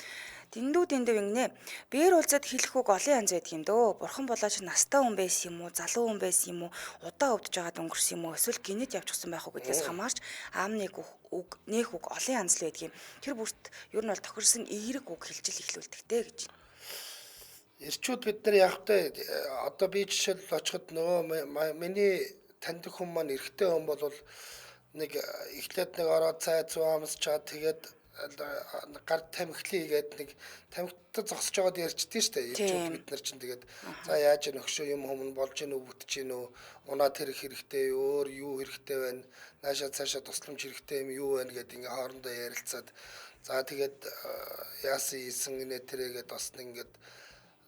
Дэндүү ингэнэ. Бээр уулзаад хэлэх үг олон янз байдаг юм дөө. Бурхан болооч настай хүн байсан юм уу, залуу хүн байсан юм уу, удаа өвдөж байгаад өнгөрсөн юм уу, эсвэл гинэд явчихсан байх уу гэдгээс хамаарч аам нэг үг, нээх үг олон янз л байдаг юм. Тэр бүрт ер нь бол тохирсон эерэг үг хэлжил эхлүүлдэгтэй гэж. Ирчүүд бид нар явахтай одоо би жишээл очиход нөгөө миний таньдаг хүн маань эрэгтэй хүн бол нэг эхлээд нэг ороод цай зүү амсч чаад тэгээд гар тамхилий гээд нэг тамхитад зогсож байгаад ярьчихдээ штэ. Ирчүүд бид нар чинь тэгээд за яаж нөхшөө юм хүмүүс болж гин үү бүтэж гин үү унаа тэр хэрэгтэй өөр юу хэрэгтэй байна наашаа цаашаа тусламж хэрэгтэй юм юу байна гэдэг ингээ хоорондоо ярилцаад за тэгээд яасан ийсэн инэ тэрээгээд бас ингээд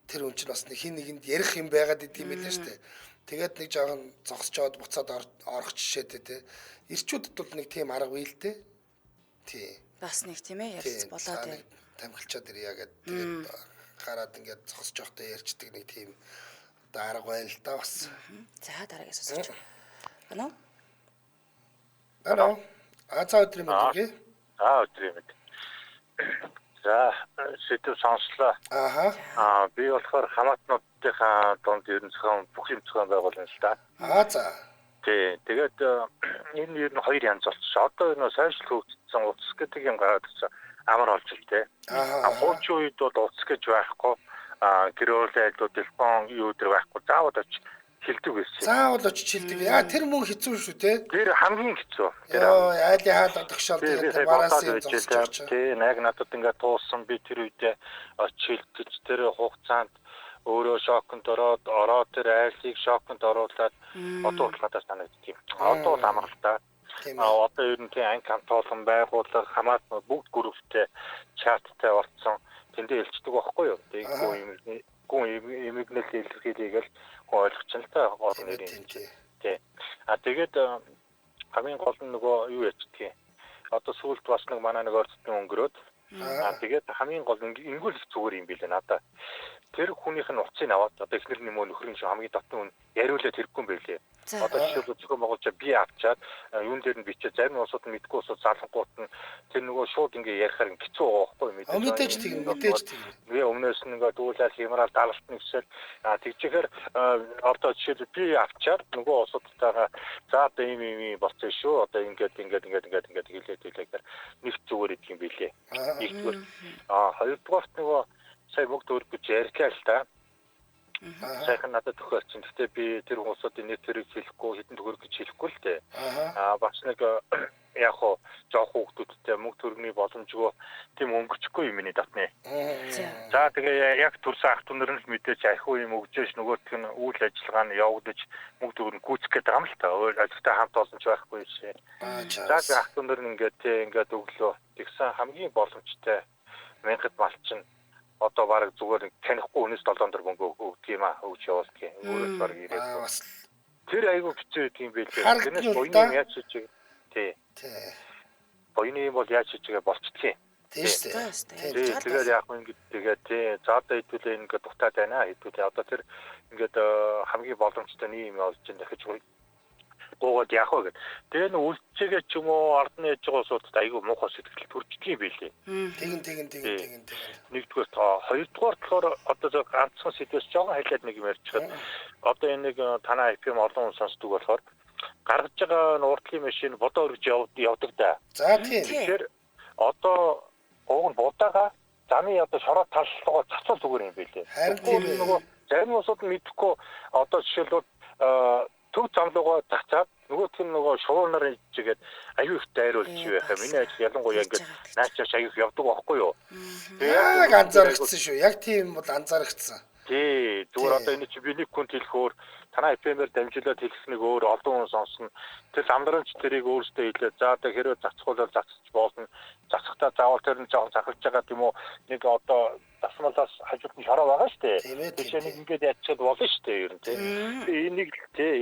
тэр хүн чинь бас нэг хин нэгэнд ярих юм байгаад идэм байлаа штэ. Тэгээд нэг жоохон зогсож аваад буцаад орох жишээтэй те. Ирчүүдэд бол нэг тийм арга бий л те. Тий. Бас нэг тийм ээ ярилц болоод байна. Тамхилчаад ирья гэдэг тэгээд гараад ингээд зогсож явахдаа ярьждаг нэг тийм одоо арга байна л да бас. За дараагаас сонсож. Ano? Цаа өдрийн мэндийг. Өдрийн мэнд. За сэдв сонслоо. Би болохоор хамаатнуудынхаа донд ерөн зохион бүх юм зохион байгуулна л да. За. Тэгээд энэ ер нь хоёр янз болчихсон. Одоо энэ сайжрал хөгжсөн утас гэдэг юм гараад ирсэн. Амар олж иртэй. Хуучин үед бол утас гэж байхгүй. Гэр бүлийн айлууд телефон юу дээр байхгүй. Заавал очиж хэлдэг байсан. Заавал очиж хэлдэг. Тэр мөн хэцүү шүү те. Тэр хамгийн хэцүү. Айлын хаад одогшол тэгээд мараас юм зогсож. Яг надад ингээд туулсан би тэр үедээ очиж хэлж тэр хугацаанд өөрөө шоконд ороод тэр айлыг шоконд оруулаад одоо надад санагддаг юм. Одоо л амралтаа. Одоо ер нь тийм анги хамтолон байгууллага хамаатнууд бүгд групптэй чаттай орцсон тэндээ хэлцдэг байхгүй юу? Тэгээд гүн эмгэнэл илэрхийлэгээл ойлгоч нь л та гол нэрийн. Тэгээд хамгийн гол нь нөгөө юу ячдгийг. Одоо сүүлд бас нэг манай нэг орцны өнгөрөөд тэгээд хамгийн гол нь ингүүл зүгээр юм билээ надаа. Тэр хүнийх нь уцыг аваад одоо эхнэр нэмөө нөхрийн шиг хамгийн дотны хүн яриулаад хэрэггүй юм байлээ. Одоо жишээлбэл зөвхөн Монголчууд би авчаад юун дээр нь бичээ зарим улсууд нь мэдгүй улсууд залангуут нь тэр нөгөө шууд ингээ ярихаар хэцүү байгаа байхгүй юу? Мэдээж тийм. Тэгээ өмнөөс нь ингээ дүүлэл хямрал даалгалт нэгсэл тэгжэхээр одоо жишээлбэл би авчаад нөгөө улсуудтайгаа за одоо ийм болцсон шүү. Одоо ингээд хэлээдэлээр нэг зүгээр идэх юм билээ. Нэгдүгээр хоёрдугаарт нөгөө сая бүгд өөргөж ярьлаа л да. Сайхан надад тохиолдсон. Гэхдээ би тэр хүмүүсийн нэг төрөг хэлэхгүй хэдэн төгрөг гэж хэлэхгүй л дээ. Бас нэг яг хоо жоох хүмүүстэй мөнгө төргний боломжгүй тийм өнгөрчихгүй юм миний татны. За тэгээ яг төрсэн ах トゥ нар нь мэдээж ахиу юм өгжөөш нөгөөх нь үйл ажиллагаа нь явагдаж мөнгө төгрөг гүйцэх гэдэг юм л та. Ажилтаа хамт олонч байхгүй шээ. За ах トゥ нар нь ингээд өглөө тэгсэн хамгийн боломжтой мянгад малчин одоо баг зүгээр танихгүй хүнээс $7 мөнгө өгдөг юм өгч явуулдаг юм. Өөрөө баг ирээд. Тэр айгүй хэцүү юм байлээ. Тэрнээс боёны яаж хийж тий. Боёны бол яаж хийгээ болцдгийг. Тийм шүү дээ. Тэгээд яг ингэж тэгээд тий. За одоо хэдүүлээ ингээд дутаад байна. Хэдүүлээ одоо тэр ингээд хамгийн боломжтой юм олж ин дахиж гоогаад яах вэ гэд. Тэгээ нэг үлцээгээ ч юм уу ордны яж байгаа улсуудад айгүй муухай сэтгэл төрждөг юм байлээ. Тэгин. Нэгдүгээр хоёрдугаар болохоор одоо ганцхан сэдвээс жоохон хайлаад нэг юм ярьчихад одоо энэ нэг танаа FM олон хүн сонсдог болохоор гаргаж байгаа нууртлын машин бодоо өргөж явдаг да. За тийм. Тэгэхээр одоо уг нь будаага замын одоо шороо таллгаа цацвал зүгээр юм байлээ. Харин тийм нөгөө зарим улсууд мэдэхгүй одоо жишээлбэл төв замлуугаа зацаад нөгөөх нь нөгөө шуурнаар ижгээд аюу их дайруулж байх юм. Миний ажил ялангуяа ингээд наачаач аюу их явдаг байхгүй юу? Яг анзаарчихсан шүү. Яг тийм бол анзаарчихсан. Тий, зүгээр одоо энэ чи биний хүнд хэлэхөөр танаа FM-ээр дамжуулаад хэлснэг өөр олон хүн сонсно. Тэр ламдрамч тэрийг өөрөөсөө хэлээ. За одоо хэрвээ зацхуулаад зацчих болно. Зацхтаа заавал тэр нь жоохон захалж байгаа тийм үү? Нэг одоо засмалаас хажууд нь шороо байгаа шүү дээ. Тийш нэг ингээд ячаад болно шүү дээ ер нь тий.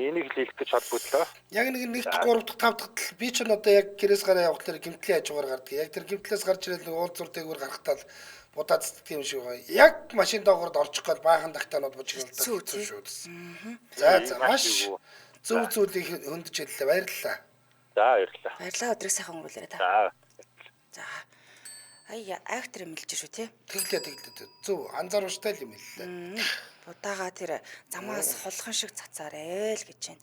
Энийг л хэлэх гэж холбоодлоо. Яг нэг 1-р 3-р 5-р би ч одоо яг гэрээс гараа явахлаар гимтлийн хажуугаар гардаг. Яг тэр гимтлээс гарч ирээд нэг уулзуур дээгүүр гарахтаа л будаад цэцдэг юм шиг байгаа. Яг машин доогоорд орчих гээд баахан тагтаанууд бужигналдаг шүү дээ. За маш зөв зүйлийг хөндөж хэллээ. Баярлалаа. За баярлалаа. Баярлалаа өдрийг сайхан өнгөрүүлээрэй та. За. Аяа актер юм хэлж шүү тий. Тэглээ. Зөв анзааруулжтай л юм хэллээ. Будаага тэр замаас холхон шиг цацаарэ л гэж байна.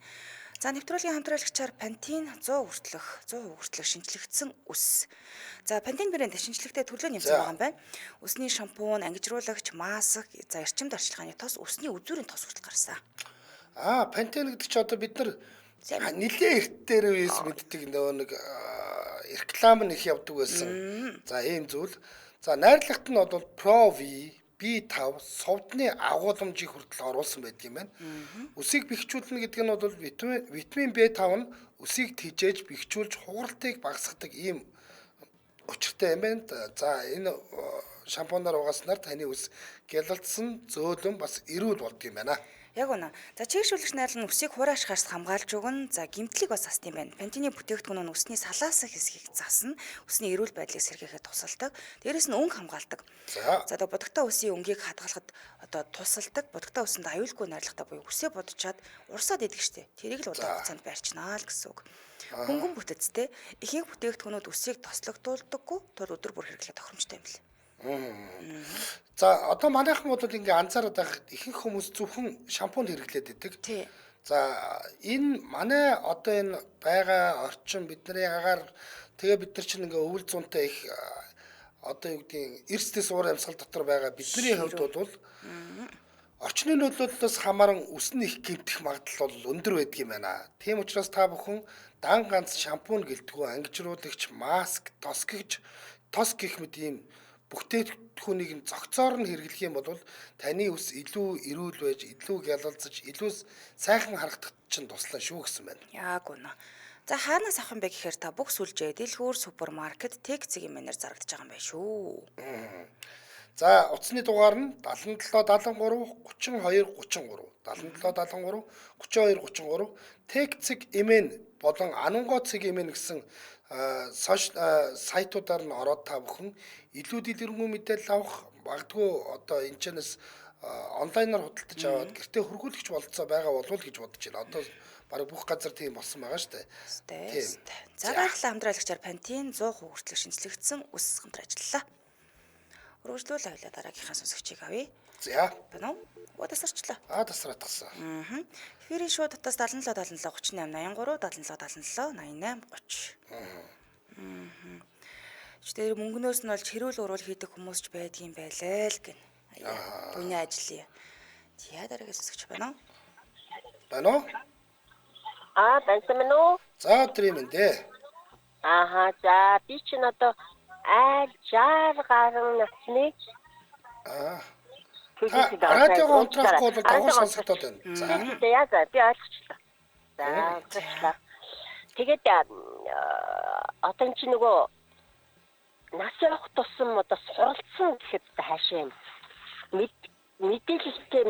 За нэвтрүүлгийн хамтраалагчаар Pantene 100% хүртэлх шинжлэгдсэн үс. За Pantene брэнд шинжлэхтэй төрлөө нэмсэн байгаа юм байна. Үсний шампунь, ангижруулагч, маск, за эрчимд арчилгааны тос, үсний үзүүрийн тос хүртэл гарсан. Pantene гэдэг чи одоо бид нар нэлээд эрт дээр үес мэддэг нөгөө нэг реклам нь их явдаг байсан. За ийм зүйл. За найрлагт нь бол Pro V B5 сувдны агуулмжийг хүртэл оруулсан байдаг юм байна. Үсийг бэхжүүлнэ гэдэг нь бол витамин B5 нь үсийг тижээж бэхжүүлж хугартыг багасгадаг ийм учиртай юм байна. За энэ шампунаар угааснаар таны үс гялалцсан, зөөлөн бас эрүүл болдог юм байна. Яг үнэ. За чийгшүүлэгч найрал нь үсийг хураашхаас хамгаалж өгнө. За гэмтлийг бас асд юм байна. Pantene бүтээгдэхүүн нь үсний салаасан хэсгийг засна. Үсний эрүүл байдлыг сэргээхэд тусалдаг. Дээрээс нь өнгө хамгаалдаг. За одоо будагтаа үсийн өнгийг хадгалахад одоо тусалдаг. Будагтаа үсэнд аюулгүй найрлагатай буюу үсээ бодчаад урсаад идэх штеп. Тэрийг л удаан хугацаанд барьчнаа л гэсэн үг. Хөнгөн бүтэцтэй ихэнх бүтээгдэхүүнүүд үсийг тослогдуулдаггүй тул өдөр бүр хэрэглэх тохиромжтой юм лээ. За одоо манайхан бол ингээ анзаараад байх ихэнх хүмүүс зөвхөн шампунь хэрэглээд идэг. Тий. За энэ манай одоо энэ байгаа орчин бидний агаар тэгээ бид нар чинь ингээ өвөл зунтай их одоо юу гэдгийг эрсдэс уур амьсгал дотор байгаа бидний хувьд бол орчны нөлөөллөөс хамааран үсний их гэмтэх магадлал бол өндөр байдаг юм байна. Тийм учраас та бүхэн дан ганц шампунь гэлтгүү ангижруулагч, маск, тос гэх мэт ийм бүтээгдэхүүнийг зохицоор нь хэрэглэх юм бол таны үс илүү эрүүл байж, илүү гялалзаж, илүү сайхан харагдахад чинь туслана шүү гэсэн байна. Яг үнэ. За хаанаас авах юм бэ гэхээр та бүх сүлжээ дэлгүүр супермаркет Texig мэнээр зарагдаж байгаа юм байна шүү. За утасны дугаар нь 77 73 32 33 77 73 32 33 Texig MN болон Ананго цэг MN гэсэн сайтуудаар нь ороод та бүхэн илүү дэлгэрэнгүй мэдээлэл авах магадгүй одоо энэ чэнэс онлайнаар худалдаж аваад гэртээ хөргүүлэгч болцоо байгаа болов гэж бодож байна. Одоо бараг бүх газар тийм болсон байгаа шүү дээ. За баярлалаа хамтраалагчаар Pantene 100% хүртэлх шинжлэгдсэн үс хамтран ажиллалаа. Өргөжлүүл авлаа дараагийнхаа сонсогчийг авъя. За. Бэнэ үү? Тасарчлаа. Тасраадгсан. Эфирийн шууд татаас 77 77 38 83 77 88 30. Тэр мөнгнөөс нь бол чирүүл уруул хийдэг хүмүүс ч байдгийн байлаа л гин. Бүний ажлын. Тя дараагаас сонсогч байна уу? Байна уу? Байна уу? За тэр юм дээ. За би чинь одоо 60 гаруй насны радио онцлохгүй бол дагуу сонсогдоод байна. За яг би ойлгочлаа. За тэгээд одоо энэ чинь нөгөө нас явах тусам одоо суралцсан гэхэд хаашаа юм. Мэдээлэлтэй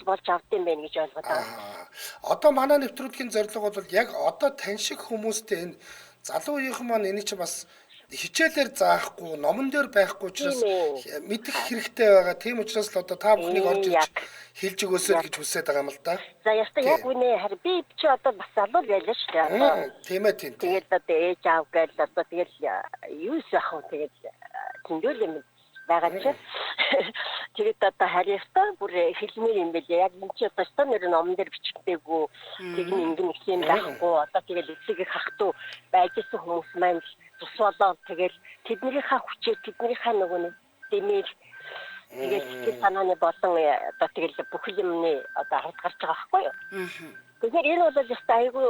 болж авд юм байна гэж ойлгоод байна. Одоо манай нэвтрүүлгийн зорилго бол яг одоо тань шиг хүмүүстэй энэ залуу үеийнхэн маань энийг чи бас хичээлээр заахгүй, номон дээр байхгүй учраас мэдэх хэрэгтэй байгаа. Тийм учраас л одоо та бүхнийг орж ирж хэлж өгөөсэй гэж хүсэж байгаа юм л да. За ястаа яг үнэ харин би чи одоо бас залуу байлаа шүү дээ. Тийм ээ тийм. Тэгээд одоо ээж аав гээл одоо тэгэл юу яах вэ тэгээд зөндөл юм байгаа ч. Тэгээд одоо харьяастай бүр хэлмээр юм байлаа. Яг энэ чи одоо ста нэр номон дээр бичигдээгүй тэгний ингэн их юм байхгүй. Одоо тэгээд эцэг хахтуу байжсэн хүмүүс маань тусвалаа тэгэл тэднийхээ хүчээр тэднийхээ нөгөө нэмэл Тэгээд сэтгэл санааны болон одоо тэгэл бүхэл юмны одоо хард гарч байгаа байхгүй юу? Тэгэхээр энэ бол яста айгүй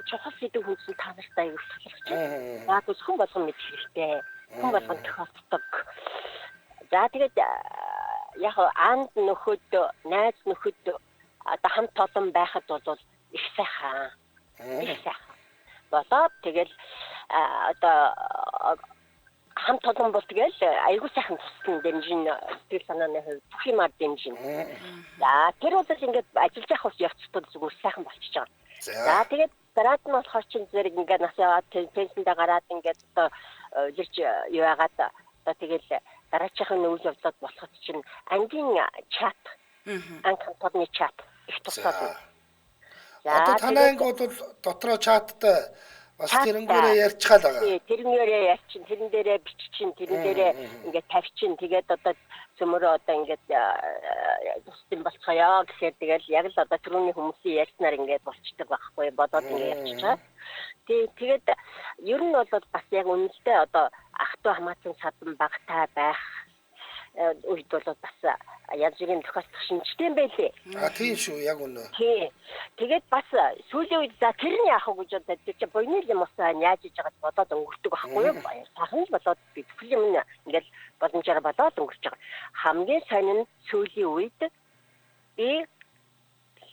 чухал сэдв хүнсэн та нарт айгүй тусалж байна. Яг л хүн болгон мэдэх хэрэгтэй. Хүн болгон тохиолддог. За тэгээд яг анд нөхөд, найз нөхөд одоо хамт олон байхад бол их сайхан. Их сайхан. Болоод тэгэл одоо хамт олон бол тэгэл айгүй сайхан туссан дэмжин сэтгэл санааны хувьд бүх юмар дэмжин. За тэр бол ингээд ажиллаж явах ус явцдаа зүгээр сайхан болчихж байгаа. За тэгээд дараад нь болохоор чинь зэрэг ингээд нас яваад пенсэндээ гараад ингээд одоо ирж юу яагаад одоо тэгэл дараачихын үйл явдлууд болоход чинь ангийн чат анги хамтны чат их тусаад. Одоо танай анги бол дотроо чаттай бас тэрнгээрээ ярьчихал байгаа. Тий, тэрнгээрээ ярьчин, тэрэн дээрээ биччин, тэрэн дээрээ ингээд тавьчин. Тэгээд одоо цөмөрөө одоо ингээд тусдим болцгоё гэхээр тэгэл яг л одоо түрүүний хүмүүсийн ярьснаар ингээд болчдөг байхгүй бодоод ингээд ярьчихаа. Тэгээд ер нь бол бас яг үнэндээ одоо ах トゥ хамаатан садан багтай байх үед бол бас янз бүрийн тохиолдох шинжтэй юм байлээ. Тийм шүү, яг үнэ. Тий. Тэгээд бас сүүлийн үед за тэр нь яах вэ гэж бодоод тэр чинь буйны юм усаа яаж иж байгааг бодоод өнгөрдөг байхгүй юу? Сайхан л болоод би бүхэл юм ингээл боломжоор болоод өнгөрч байгаа. Хамгийн сонин нь сүүлийн үед би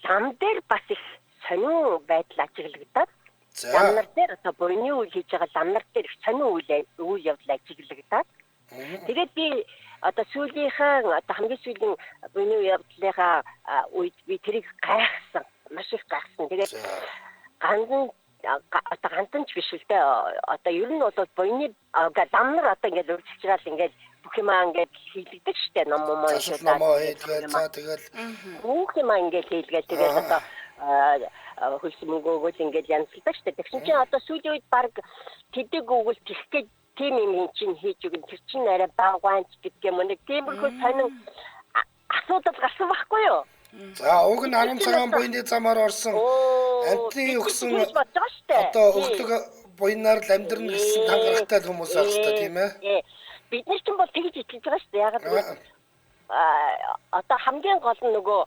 зам дээр бас их сонин байдал ажиглагдаад зам нар дээр одоо буйны үйл хийж байгаа зам нар дээр их сонин үйл явдал ажиглагдаад тэгээд би одоо сүүлийнхээ одоо хамгийн сүүлийн буйны явдлынхаа үед би тэрийг гайхсан, маш их гайхсан. Тэгээд гандан ч биш л дээ. Одоо ер нь бол буйны зам нар одоо ингээд үргэлжлэл ингээд бүх юмаа ингээд хийлгдэг штэ ном хийлгээд за тэгэл бүх юмаа ингээд хийлгээд тэгээд одоо хөлсмөнгөөгөл ингээд янзлдаг штэ. Тэгсэн чинь одоо сүүлийн үед баг тэдэг өгөл тэгэх тийм юм чинь хийж өгөн тэр чинь арай багванч гэдэг юм нэг тиймэрхүү сонин асуудал гарсан байхгүй юу? За уг нь 10 цагаан буйны замаар орсон амтны өгсөн одоо өглөг буйнаар л амьдрна гэсэн тангарахтай хүмүүс байх хэрэгтэй тийм ээ? Бид нар ч бол тэгж итгэж байгаа шүү дээ. Яг л одоо хамгийн гол нь нөгөө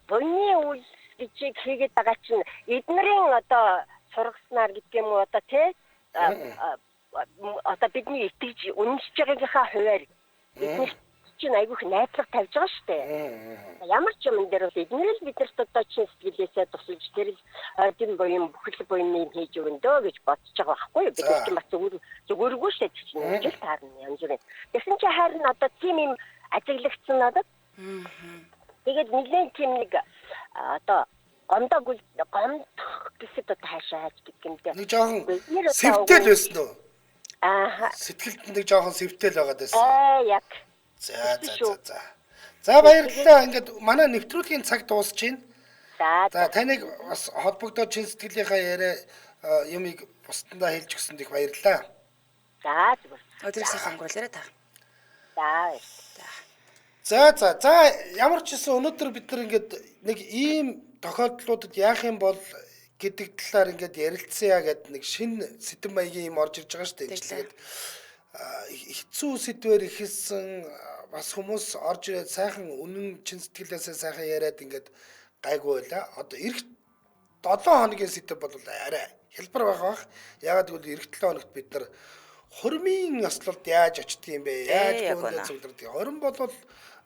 буйны үйл гэж хийгээд байгаа чинь эднэрийн одоо сургаснаар гэдэг юм уу одоо тий одоо бидний итгэж үнэншиж байгаагийнхаа хуваар бидний чинь айгүйх найдлага тавьж байгаа шүү дээ. Ямар ч юм дээр бол эднэрэл биднэрт одоо чинь сэтгэлээсээ тусалж тэр л ойдын буйн бүхэл буйны хийж өгөндөө гэж бодож байгаа байхгүй юу? Бид чинь бас зүгээргүй шүү дээ чинь үжил таарна янз бүрийн. Тэгсэн чинь харин одоо тийм юм ажиглагдсан надад. Тэгээд нэгэн тийм нэг одоо гомдох гэхэд одоо хаашаа хайж гэдэг юм дээ. Нэг жоохон сэвтэл байсан уу? Сэтгэлд нэг жоохон сэвтэл байгаад байсан. Яг. За баярлалаа. Ингээд манай нэвтрүүлгийн цаг дуусч байна. За таныг бас холбогдоод чин сэтгэлийнхаа яриа юмыг бусдандаа хэлж өгсөнд их баярлалаа. За зүгээр. Өдрийг сайхан өнгөрүүлээрэй та. За ямар ч гэсэн өнөөдөр бид нар ингээд нэг ийм тохиолдлуудад яах юм бол гэдэг талаар ингээд ярилцъя гэдэг нэг шинэ сэдв маягийн юм орж ирж байгаа шүү дээ. Тэгээд хэцүү сэдвээр ихэлсэн бас хүмүүс орж ирээд сайхан үнэн чин сэтгэлээсээ сайхан яриад ингээд гайгүй байла. Одоо эх 7 хоногийн сэдв бол арай хэлбэр байх. Ягаад гэвэл эх 7 хоногт бид нар хормын ослолд яаж очдөг юм бэ? Яаж бөөндөө цуглардгийг. Хорин бол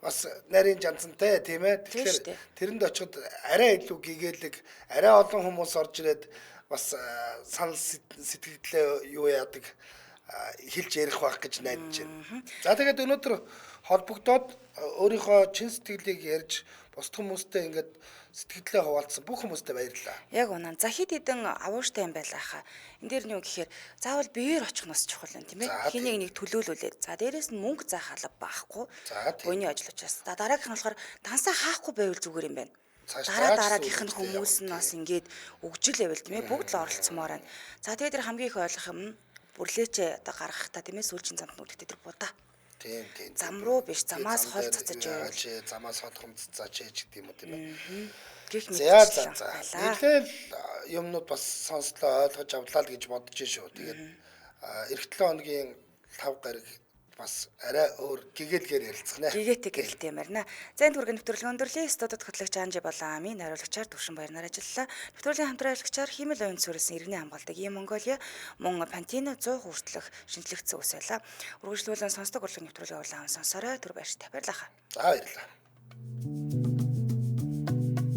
бас нарийн жанцантай тийм ээ. Тэгэхээр тэрэнд очиод арай илүү гэгээлэг, арай олон хүмүүс орж ирээд бас санал сэтгэлдээ юу яадаг хэлж ярих байх гэж найдаж байна. За тэгээд өнөөдөр холбогдоод өөрийнхөө чин сэтгэлийг ярьж бусд хүмүүстэй ингээд сэтгэлдээ хуваалцсан бүх хүмүүстээ баярлалаа. Яг үнэн. За хэд хэдэн авууштай юм байлаа хаа. Энд дээр нь юу гэхээр заавал биеэр очих нь чухал юм тийм ээ. Хэнийг нэг төлөөлүүлээд. За дээрэс нь мөнгө заах алба байхгүй. Бөөний ажил учраас. За дараагийнх нь болохоор дансаа хаахгүй байвал зүгээр юм байна. Дараагийнх нь хүмүүс нь бас ингээд өгжил байвал тийм ээ. Бүгд л оролцсомоор байна. За тэгээд тэр хамгийн их ойлгох юм нь бүрлээчээ одоо гаргах та тийм ээ сүүлчийн замд нүдтэй тэр будаа. Тийм. Зам руу биш, замаас хол цацаж байвал. Замаас хол хумццаач гэдэг юм уу тийм ээ. Гэх мэт. За. Нийлээл юмнууд бас сонслоо ойлгож авлаа л гэж бодож шүү. Тэгээд эх 7 хоногийн 5 гариг бас арай өөр гэгээлгээр ярилцах нэ. Гэгээтэй гэрэлт юм байна. За энэ хүргэн нэвтрүүлгийн өндөрлөлийн студид хөтлөгч Анжи Балаамын хариулагчаар Төвшин Баярнаар ажиллалаа. Нэвтрүүлгийн хамтран ажиллагчаар Химэл оюун суурилсан иргэний хамгаалдаг Ийм Монголиа мөн Пантино 100 хүртэлх шинжлэх зүйс байлаа. Үргэлжлүүлэн сонсдог урлагийн нэвтрүүлгийн улаан сонсорой. Түр баяр та баярлалаа. За баярлалаа.